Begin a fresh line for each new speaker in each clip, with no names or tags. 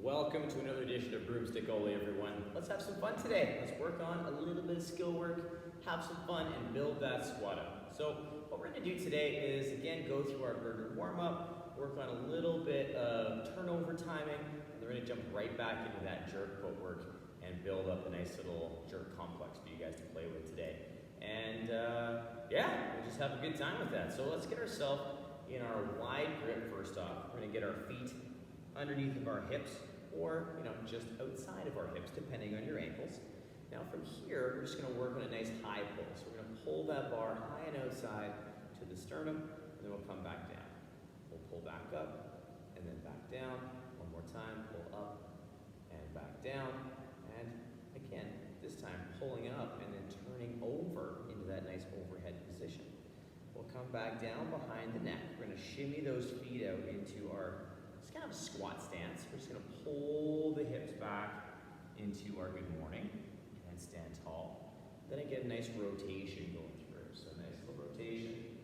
Welcome to another edition of Broomstick Oly, everyone. Let's have some fun today. Let's work on a little bit of skill work, have some fun, and build that squat up. So what we're going to do today is, again, go through our burger warm-up, work on a little bit of turnover timing, and then we're going to jump right back into that jerk footwork and build up a nice little jerk complex for you guys to play with today. And yeah, we'll just have a good time with that. So let's get ourselves in our wide grip first off. We're going to get our feet underneath of our hips, or just outside of our hips, depending on your ankles. Now from here, we're just going to work on a nice high pull. So we're going to pull that bar high and outside to the sternum, and then we'll come back down. We'll pull back up, and then back down. One more time, pull up, and back down. And again, this time pulling up and then turning over into that nice overhead position. We'll come back down behind the neck. We're going to shimmy those feet out into our kind of a squat stance. We're just going to pull the hips back into our good morning and stand tall. Then I get a nice rotation going through. So nice little rotation.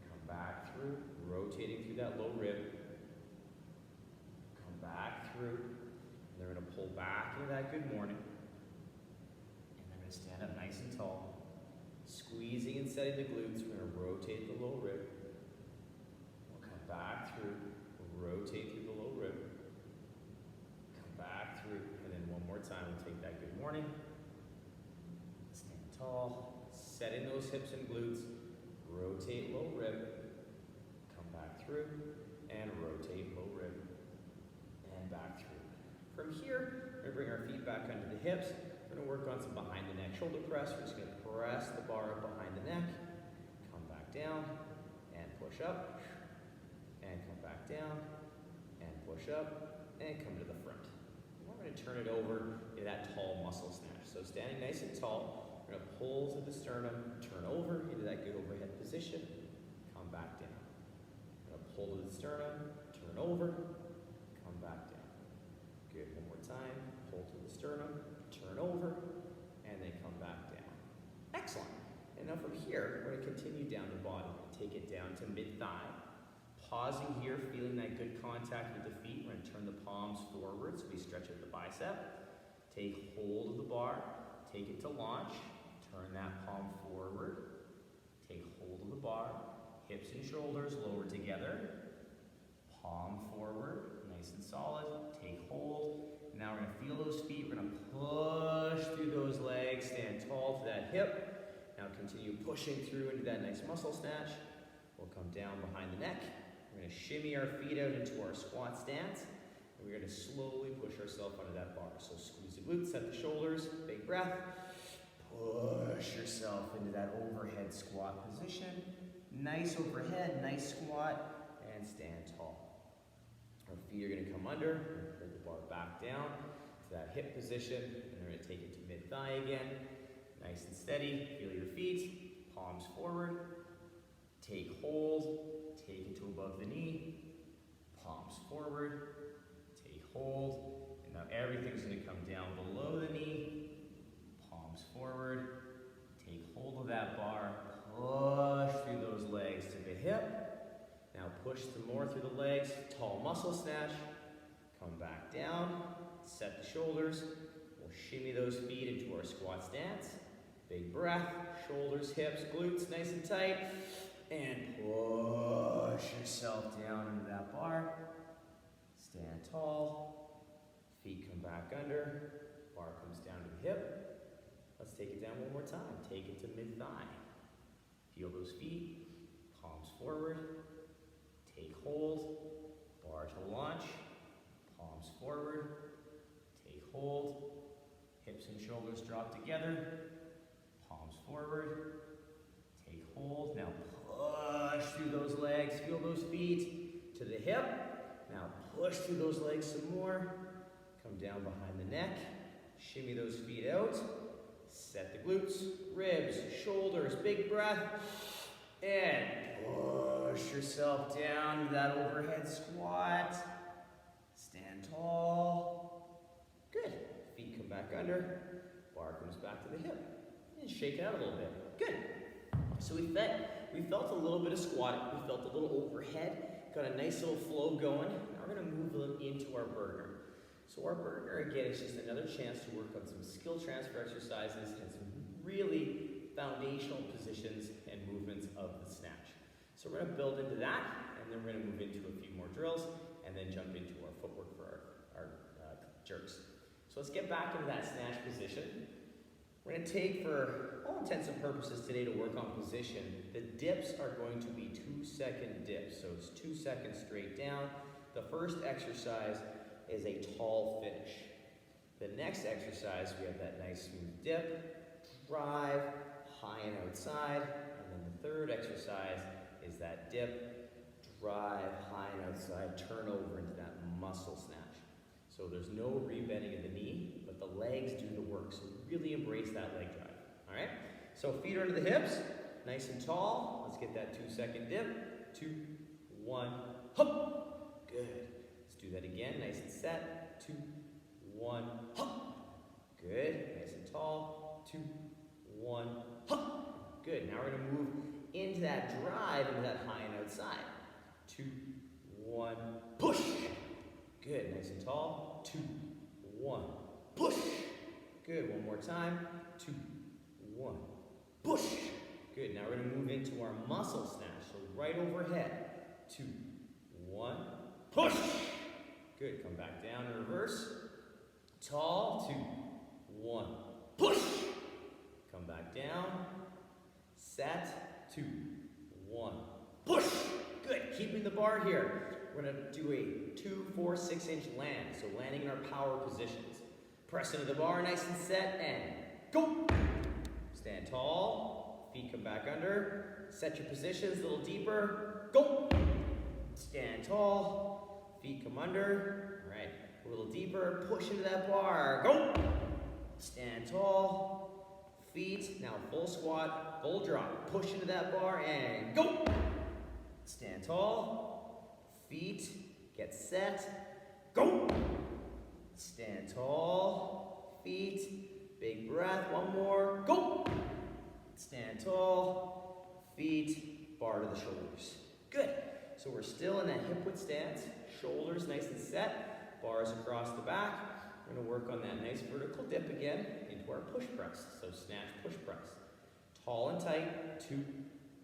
Come back through, rotating through that low rib. Come back through. And then we're going to pull back into that good morning. And then we're going to stand up nice and tall. Squeezing and setting the glutes. We're going to rotate the low rib. We'll come back through. Rotate through the low rib, come back through, and then one more time, we'll take that good morning, stand tall, set in those hips and glutes, rotate low rib, come back through, and rotate low rib, and back through. From here, we're going to bring our feet back under the hips. We're going to work on some behind the neck shoulder press. We're just going to press the bar up behind the neck, come back down, and push up, and come back down, and push up, and come to the front. And we're going to turn it over into that tall muscle snatch. So standing nice and tall, we're going to pull to the sternum, turn over into that good overhead position, come back down. We're going to pull to the sternum, turn over, come back down. Good, one more time, pull to the sternum, turn over, and then come back down. Excellent. And now from here, we're going to continue down the body, take it down to mid-thigh. Pausing here, feeling that good contact with the feet. We're going to turn the palms forward so we stretch out the bicep. Take hold of the bar, take it to launch. Turn that palm forward. Take hold of the bar. Hips and shoulders lower together. Palm forward, nice and solid. Take hold. Now we're going to feel those feet. We're going to push through those legs. Stand tall to that hip. Now continue pushing through into that nice muscle snatch. We'll come down behind the neck. We're going to shimmy our feet out into our squat stance, and we're going to slowly push ourselves under that bar. So squeeze the glutes, set the shoulders, big breath. Push yourself into that overhead squat position. Nice overhead, nice squat, and stand tall. Our feet are going to come under. We're going to pull the bar back down to that hip position, and we're going to take it to mid-thigh again. Nice and steady. Feel your feet, palms forward. Take hold, take it to above the knee, palms forward, take hold, and now everything's going to come down below the knee, palms forward, take hold of that bar, push through those legs to the hip, now push some more through the legs, tall muscle snatch, come back down, set the shoulders, we'll shimmy those feet into our squat stance, big breath, shoulders, hips, glutes, nice and tight, and push yourself down into that bar. Stand tall. Feet come back under. Bar comes down to the hip. Let's take it down one more time. Take it to mid-thigh. Feel those feet. Palms forward. Take hold. Bar to launch. Palms forward. Take hold. Hips and shoulders drop together. Palms forward. Take hold. Now push through those legs, feel those feet to the hip. Now push through those legs some more. Come down behind the neck. Shimmy those feet out. Set the glutes, ribs, shoulders, big breath. And push yourself down to that overhead squat. Stand tall. Good. Feet come back under. Bar comes back to the hip. And shake it out a little bit. Good. So we felt a little bit of squatting, we felt a little overhead, got a nice little flow going. Now we're going to move into our burger. So our burner, again, is just another chance to work on some skill transfer exercises and some really foundational positions and movements of the snatch. So we're going to build into that, and then we're going to move into a few more drills, and then jump into our footwork for our jerks. So let's get back into that snatch position. We're going to take, for all intents and purposes today, to work on position. The dips are going to be 2-second dips, so it's 2 seconds straight down. The first exercise is a tall finish. The next exercise, we have that nice smooth dip, drive, high and outside, and then the third exercise is that dip, drive, high and outside, turn over into that muscle snatch. So there's no rebending of the knee, but the legs do the work, so really embrace that leg drive, all right? So feet are under the hips, nice and tall. Let's get that 2-second dip, 2, 1, hop, good. Do that again, nice and set. 2, 1, hop. Good, nice and tall. 2, 1, hop. Good. Now we're going to move into that drive, into that high and outside. 2, 1, push. Good, nice and tall. 2, 1, push. Good, one more time. 2, 1, push. Good. Now we're going to move into our muscle snatch. So right overhead. 2, 1, push. Good, come back down in reverse. Tall, 2, 1, push. Come back down. Set, 2, 1, push. Good, keeping the bar here. We're gonna do a 2, 4, 6 inch land. So landing in our power positions. Press into the bar, nice and set, and go. Stand tall, feet come back under. Set your positions a little deeper, go. Stand tall, feet come under, all right, a little deeper, push into that bar, go! Stand tall, feet, now full squat, full drop, push into that bar and go! Stand tall, feet, get set, go! Stand tall, feet, big breath, one more, go! Stand tall, feet, bar to the shoulders, good. So we're still in that hip width stance, shoulders nice and set, bars across the back. We're going to work on that nice vertical dip again into our push press. So snatch, push press. Tall and tight, 2,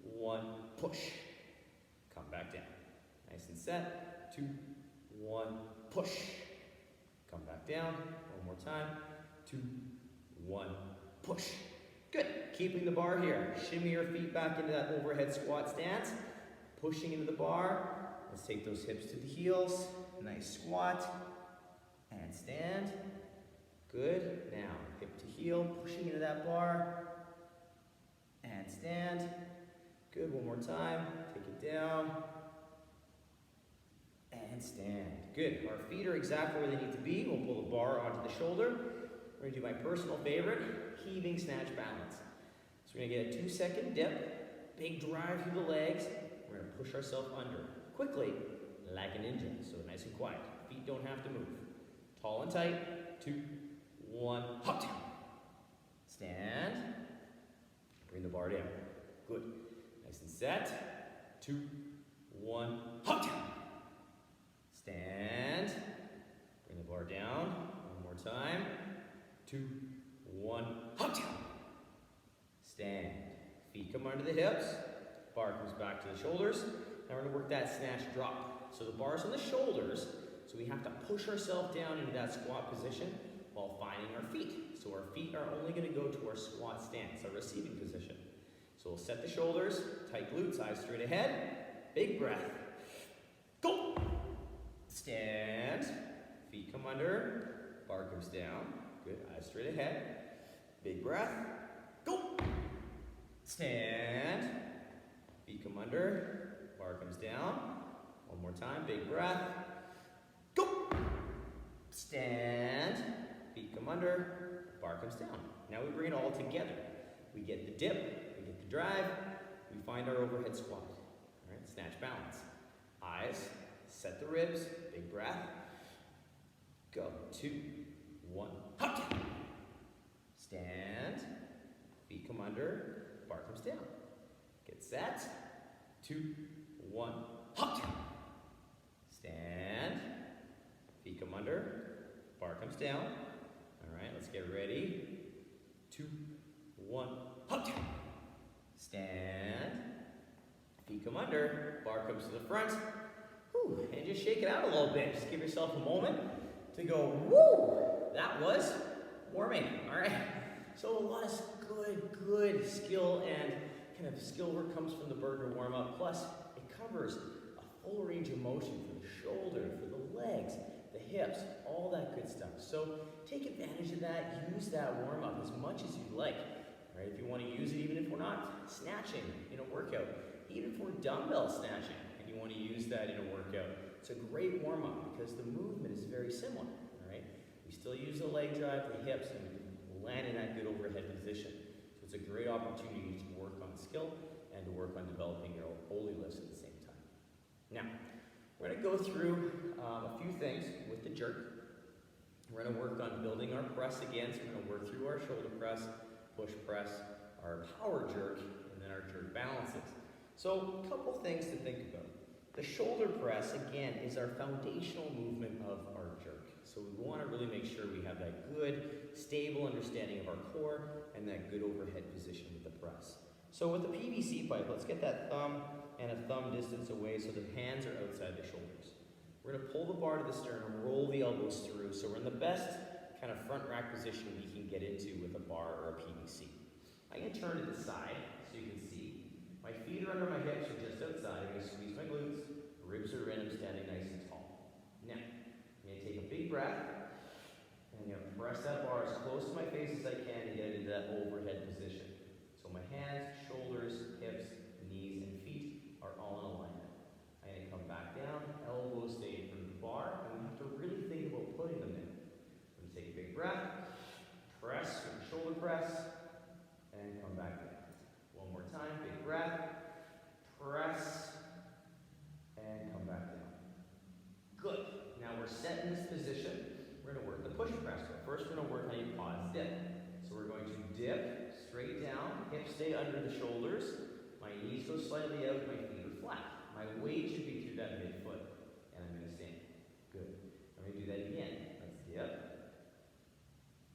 1, push. Come back down. Nice and set, 2, 1, push. Come back down, one more time, 2, 1, push. Good, keeping the bar here. Shimmy your feet back into that overhead squat stance. Pushing into the bar. Let's take those hips to the heels. Nice squat. And stand. Good. Now, hip to heel. Pushing into that bar. And stand. Good. One more time. Take it down. And stand. Good. Our feet are exactly where they need to be. We'll pull the bar onto the shoulder. We're going to do my personal favorite, heaving snatch balance. So we're going to get a 2-second dip. Big drive through the legs. We're going to push ourselves under quickly, like an engine, so nice and quiet. Feet don't have to move. Tall and tight, 2, 1, hop down. Stand. Bring the bar down. Good. Nice and set. 2, 1, hop down. Stand. Bring the bar down. One more time. 2, 1, hop down. Stand. Feet come under the hips. Bar comes back to the shoulders. Now we're going to work that snatch drop. So the bar's on the shoulders, so we have to push ourselves down into that squat position while finding our feet. So our feet are only going to go to our squat stance, our receiving position. So we'll set the shoulders, tight glutes, eyes straight ahead. Big breath. Go! Stand. Feet come under. Bar comes down. Good. Eyes straight ahead. Big breath. Go! Stand. Feet come under. Bar comes down. One more time. Big breath. Go! Stand. Feet come under. Bar comes down. Now we bring it all together. We get the dip. We get the drive. We find our overhead squat. All right. Snatch balance. Eyes. Set the ribs. Big breath. Go. 2, 1. Hop down. Stand. Feet come under. Bar comes down. Get set. 2, 1. Hop down. Stand. Feet come under. Bar comes down. All right, let's get ready. 2, 1, hop. Stand. Feet come under. Bar comes to the front. Whew, and just shake it out a little bit. Just give yourself a moment to go, woo! That was warming. All right. So a lot of good skill and kind of skill work comes from the burger warm-up. Plus, it covers a full range of motion for the shoulder, for the legs, the hips, all that good stuff. So take advantage of that. Use that warm-up as much as you like. Right? If you want to use it, even if we're not snatching in a workout, even if we're dumbbell snatching and you want to use that in a workout, it's a great warm-up because the movement is very similar. All right? We still use the leg drive, the hips, and land in that good overhead position. So it's a great opportunity to work on skill and to work on developing your Oly lifts at the same time. Now, we're going to go through a few things with the jerk. We're going to work on building our press again. So we're going to work through our shoulder press, push press, our power jerk, and then our jerk balances. So a couple things to think about. The shoulder press, again, is our foundational movement of our jerk. So we want to really make sure we have that good, stable understanding of our core and that good overhead position with the press. So with the PVC pipe, let's get that thumb and a thumb distance away so the hands are outside the shoulders. We're going to pull the bar to the sternum, roll the elbows through, so we're in the best kind of front rack position we can get into with a bar or a PVC. I'm going to turn to the side so you can see. My feet are under my hips or just outside. I'm going to squeeze my glutes, ribs are in, I'm standing nice and tall. Now, I'm going to take a big breath, and I'm going to press that bar as close to my face as I can to get into that overhead position. So my hands, shoulders, hips, knees, and feet are all in alignment. I'm going to come back down, elbows stay in front of the bar, and we have to really think about putting them in. I'm going to take a big breath, press with the shoulder press, and come back down. One more time, big breath, press, and come back down. Good. Now we're set in this position. We're going to work the push press. But first we're going to work on a pause dip. So we're going to dip straight down, hips stay under the shoulders, my knees go slightly out, my feet are flat. My weight should be through that midfoot, and I'm going to stand. Good. I'm going to do that again. Let's dip,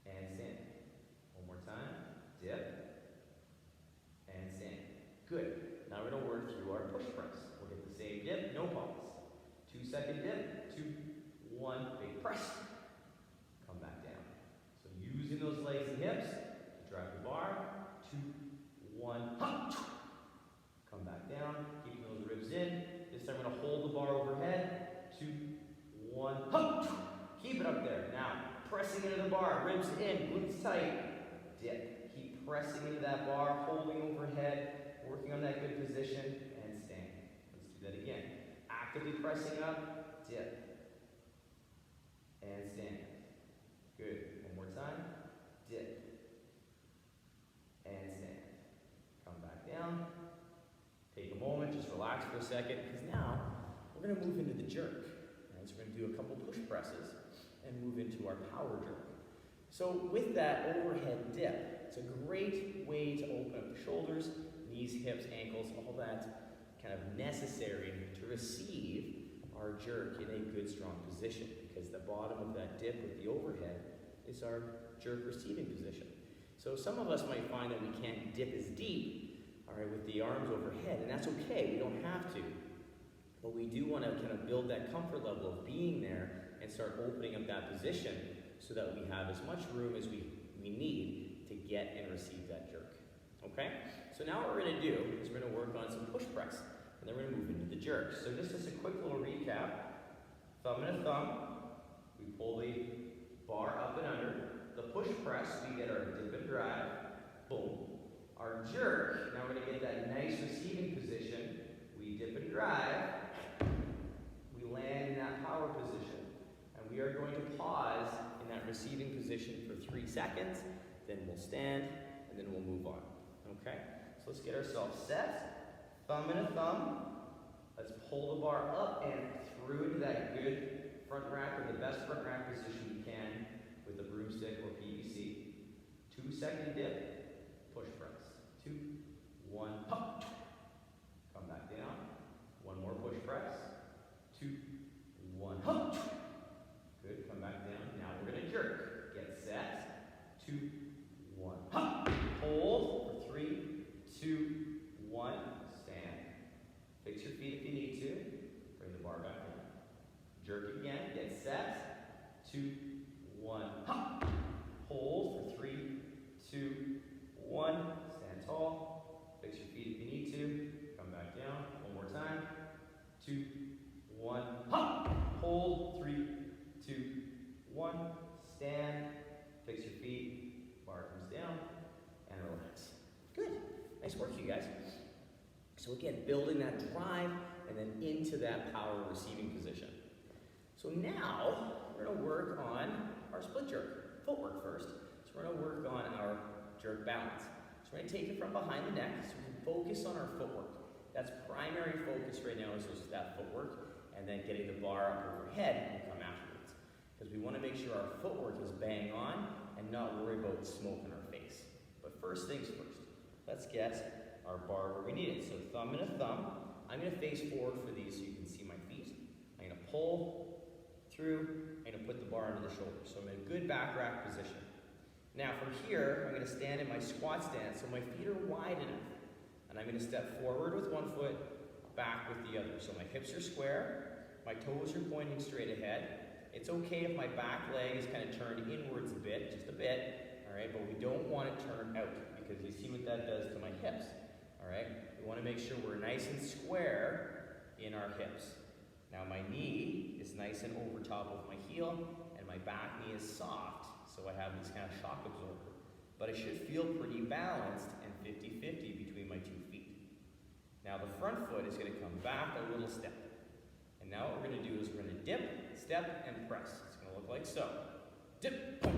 and stand. One more time. Dip, and stand. Good. Now we're going to work through our push press. We'll get the same dip, no pause. 2-second dip, 2, 1, big press. Come back down. So using those legs and hips to drive the bar. 2, 1, hop. Come back down, keeping those ribs in. This time I'm going to hold the bar overhead. 2, 1, hop. Keep it up there. Now, pressing into the bar, ribs in, glutes tight. Dip. Keep pressing into that bar, holding overhead, working on that good position, and stand. Let's do that again. Actively pressing up, dip, and stand. Good. One more time. Dip, and stand. Come back down. Take a moment, just relax for a second, because now we're going to move into the jerk. Right? So we're going to do a couple push presses and move into our power jerk. So with that overhead dip, it's a great way to open up the shoulders, knees, hips, ankles, all that kind of necessary to receive our jerk in a good, strong position, because the bottom of that dip with the overhead is our jerk receiving position. So some of us might find that we can't dip as deep, all right, with the arms overhead, and that's okay, we don't have to. But we do want to kind of build that comfort level of being there and start opening up that position so that we have as much room as we need to get and receive that jerk. Okay? So now what we're going to do is we're going to work on some push press, and then we're going to move into the jerk. So just as a quick little recap, thumb and a thumb, we pull the bar up and under. The push press, we get our dip and drive, boom. Our jerk, now we're going to get that nice receiving position. We dip and drive, we land in that power position, and we are going to pause in that receiving position for 3 seconds, then we'll stand, and then we'll move on. Okay? So let's get ourselves set. Thumb and a thumb. Let's pull the bar up and through into that good front rack, or the best front rack position we can with a broomstick or PVC. 2-second dip, push press. 2, 1, hop. Come back down. One more push press. 2, 1, hop. Good, come back down. Now we're going to 2, 1, hop. Hold for 3, 2, 1. Stand tall. Fix your feet if you need to. Come back down. One more time. 2, 1, hop. Hold. 3, 2, 1. Stand. Fix your feet. Bar comes down. And relax. Good. Nice work, you guys. So again, building that drive and then into that power receiving position. So now we're going to work on our split jerk. Footwork first. So we're going to work on our jerk balance. So we're going to take it from behind the neck. So we can focus on our footwork. That's primary focus right now is just that footwork, and then getting the bar up overhead will come afterwards. Because we want to make sure our footwork is bang on and not worry about smoke in our face. But first things first, let's get our bar where we need it. So thumb and a thumb. I'm going to face forward for these so you can see my feet. I'm going to pull through. I'm going to put the bar under the shoulder. So I'm in a good back rack position. Now from here, I'm going to stand in my squat stance so my feet are wide enough. And I'm going to step forward with one foot, back with the other. So my hips are square, my toes are pointing straight ahead. It's okay if my back leg is kind of turned inwards a bit, just a bit, all right? But we don't want it turned out because you see what that does to my hips, all right? We want to make sure we're nice and square in our hips. Now my knee is nice and over top of my heel, and my back knee is soft, so I have this kind of shock absorber. But I should feel pretty balanced and 50-50 between my 2 feet. Now the front foot is going to come back a little step. And now what we're going to do is we're going to dip, step, and press. It's going to look like so. Dip, boom.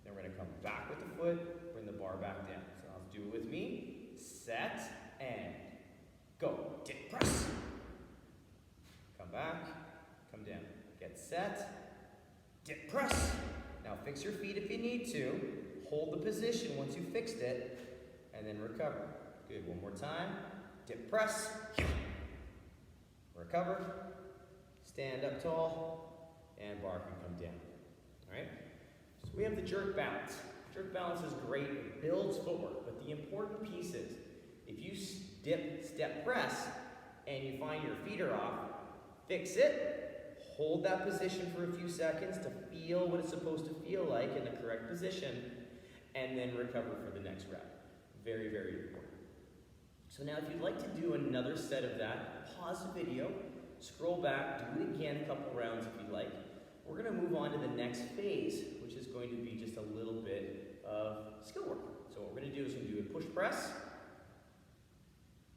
Then we're going to come back with the foot, bring the bar back down. So let's do it with me. Set, and go. Dip, press. Come back, come down. Get set, dip, press. Now fix your feet if you need to. Hold the position once you fixed it, and then recover. Good, one more time. Dip, press. Recover. Stand up tall, and bar can come down. All right? So we have the jerk balance. Jerk balance is great. It builds footwork, but the important piece is if you dip, step, press, and you find your feet are off, fix it. Hold that position for a few seconds to feel what it's supposed to feel like in the correct position, and then recover for the next rep. Very, very important. So now if you'd like to do another set of that, pause the video, scroll back, do it again a couple rounds if you'd like. We're going to move on to the next phase, which is going to be just a little bit of skill work. So what we're going to do is we're going to do a push press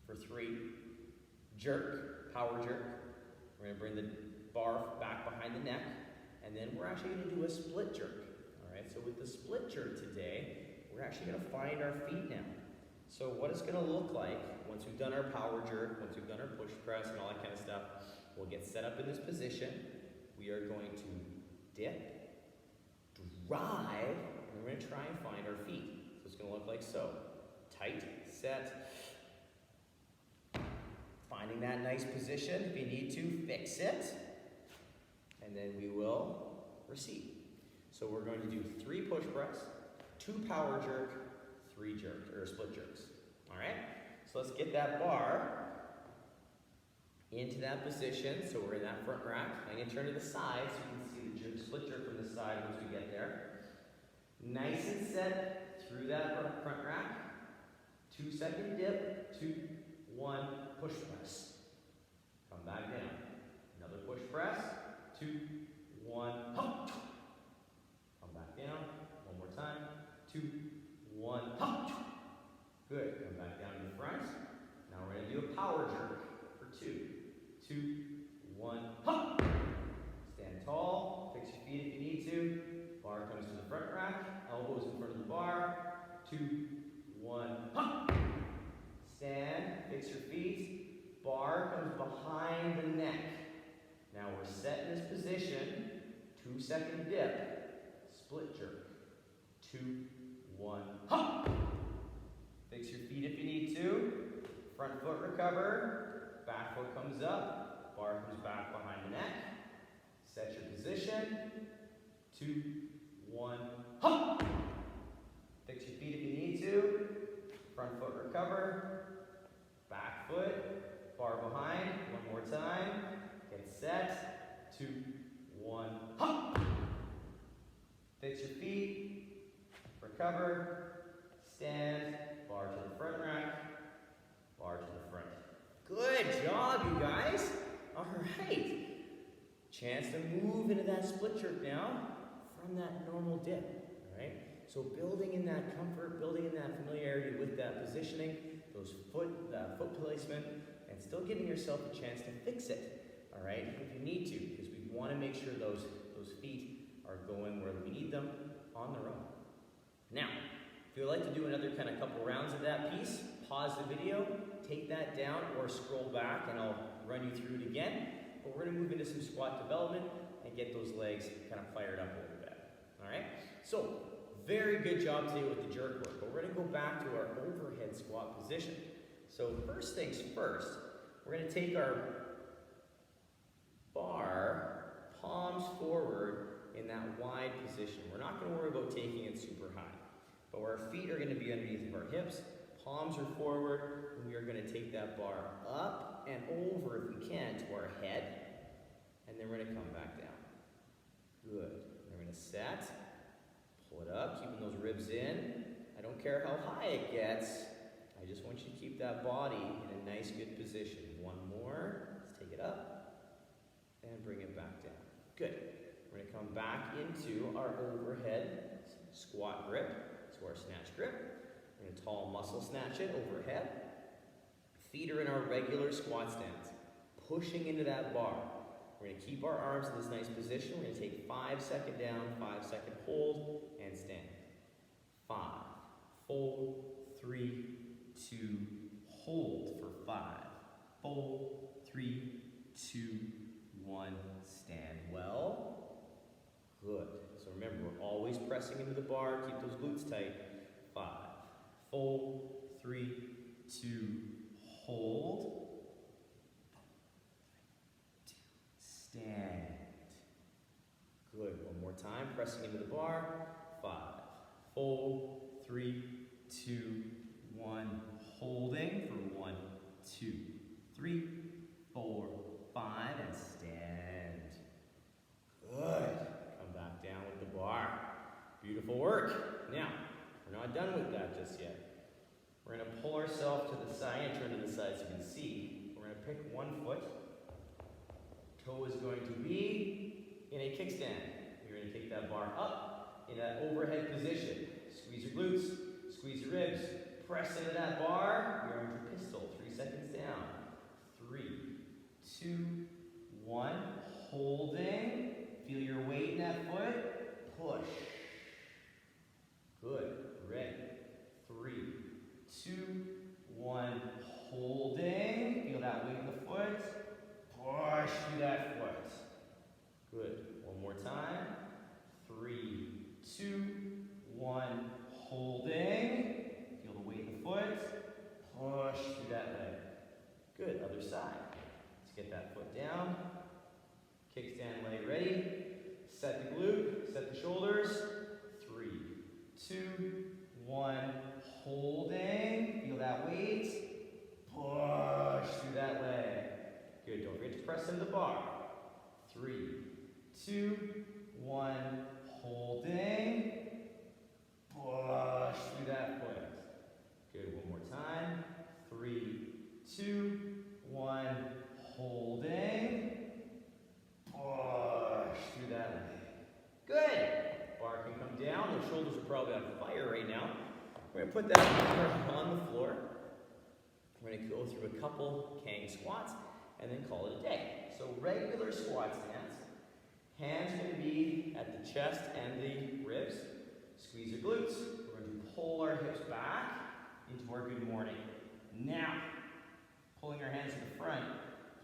for 3, jerk, power jerk. We're going to bring the bar back behind the neck, and then we're actually going to do a split jerk. All right, so with the split jerk today, we're actually going to find our feet now. So what it's going to look like once we've done our power jerk, once we've done our push press and all that kind of stuff, we'll get set up in this position. We are going to dip, drive, and we're going to try and find our feet. So it's going to look like so. Tight, set, finding that nice position. If you need to, fix it, and then we will receive. So we're going to do 3 push press, 2 power jerk, 3 jerks, or split jerks. All right? So let's get that bar into that position. So we're in that front rack. I'm going to turn to the side so you can see the jerk, split jerk from the side once we get there. Nice and set through that front rack. 2-second dip, 2, 1, push press. Come back down. Another push press, 2, 1, hop. Come back down. One more time. 2, 1, hop. Good. Come back down to the front. Now we're going to do a power jerk for 2. 2, 1, hop. Stand tall. Fix your feet if you need to. Bar comes to the front rack. Elbows in front of the bar. 2, 1, hop. Stand. Fix your feet. Bar comes behind the neck. Now we're set in this position. 2-second dip. Split jerk. 2, 1, hop. Fix your feet if you need to. Front foot recover. Back foot comes up. Bar comes back behind the neck. Set your position. 2, 1, hop. Fix your feet if you need to. Front foot recover. Back foot. Bar behind. 1 more time. Get set. 2, 1, hop. recover, stand, bar to the front rack, bar to the front. Good job, you guys. All right. Chance to move into that split jerk now from that normal dip, all right? So building in that comfort, building in that familiarity with that positioning, those foot placement, and still giving yourself a chance to fix it, all right? If you need to, because we want to make sure those feet are going where we need them on their own. Now, if you'd like to do another kind of couple rounds of that piece, pause the video, take that down, or scroll back and I'll run you through it again. But we're going to move into some squat development and get those legs kind of fired up a little bit. All right? So, very good job today with the jerk work. But we're going to go back to our overhead squat position. So first things first, we're going to take our bar, palms forward in that wide position. We're not going to worry about taking it super high. But our feet are going to be underneath of our hips, palms are forward, and we are going to take that bar up and over, if we can, to our head, and then we're going to come back down. Good. We're going to set, pull it up, keeping those ribs in. I don't care how high it gets, I just want you to keep that body in a nice, good position. One more, let's take it up, and bring it back down. Good. We're going to come back into our overhead squat grip. So our snatch grip. We're going to tall muscle snatch it overhead. Feet are in our regular squat stance. Pushing into that bar. We're going to keep our arms in this nice position. We're going to take 5 second down, 5 second hold, and stand. 5, 4, 3, 2, hold for 5, 4, 3, 2, 1, stand. Well, good. So remember, we're always pressing into the bar. Keep those glutes tight. 5, 4, 3, 2, hold. 2, stand. Good. One more time. Pressing into the bar. 5, 4, 3, 2, 1. Holding for 1, 2, 3, 4, 5, and stand. Good. Down with the bar. Beautiful work. Now, we're not done with that just yet. We're going to pull ourselves to the side and turn to the side so you can see. We're going to pick one foot. Toe is going to be in a kickstand. You're going to take that bar up in that overhead position. Squeeze your glutes, squeeze your ribs, press into that bar. You're into pistol. 3 seconds down. 3, 2, 1. Holding. Feel your weight in that foot. Push. Good. Ready. 3, 2, 1. Holding. Feel that weight in the foot. Push through that foot. Good. One more time. 3, 2, 1. Holding. Feel the weight in the foot. Push through that leg. Good. Other side. Let's get that foot down. Kickstand leg ready. Set the glute, set the shoulders. 3, 2, 1. Holding. Feel that weight. Push through that leg. Good. Don't forget to press into the bar. 3, 2, 1. Holding. Push through that foot. Good. One more time. 3, 2, 1. Holding. Push through that leg. Good. Bar can come down. Those shoulders are probably on fire right now. We're going to put that on the floor. We're going to go through a couple Kang squats and then call it a day. So regular squat stance. Hands are going to be at the chest and the ribs. Squeeze your glutes. We're going to pull our hips back into our good morning. Now, pulling our hands to the front.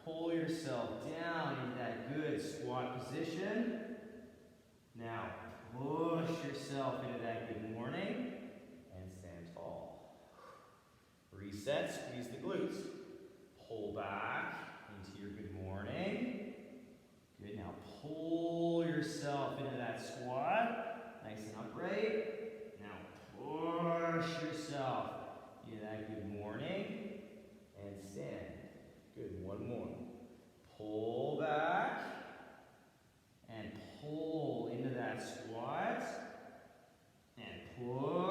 Pull yourself down into that good squat position. Now, push yourself into that good morning and stand tall. Reset, squeeze the glutes. Pull back into your good morning. Good, now pull yourself into that squat. Nice and upright. Now push yourself into that good morning and stand. Good, one more. Pull back and pull into that squat and push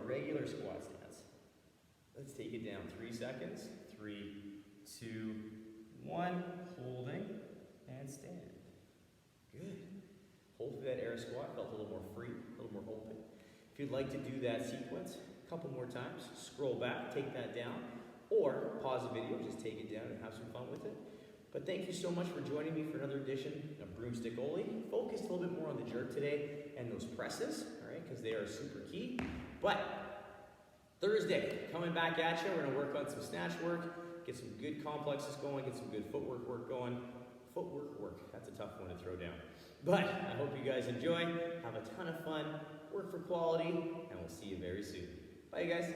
regular squat stance. Let's take it down 3 seconds. 3, 2, 1. Holding and stand. Good. Hold through that air squat. Felt a little more free, a little more open. If you'd like to do that sequence a couple more times, scroll back, take that down, or pause the video, just take it down and have some fun with it. But thank you so much for joining me for another edition of Broomstick Oly. Focused a little bit more on the jerk today and those presses, all right, because they are super key. But Thursday, coming back at you, we're going to work on some snatch work, get some good complexes going, get some good footwork work going. Footwork work, that's a tough one to throw down. But I hope you guys enjoy, have a ton of fun, work for quality, and we'll see you very soon. Bye, you guys.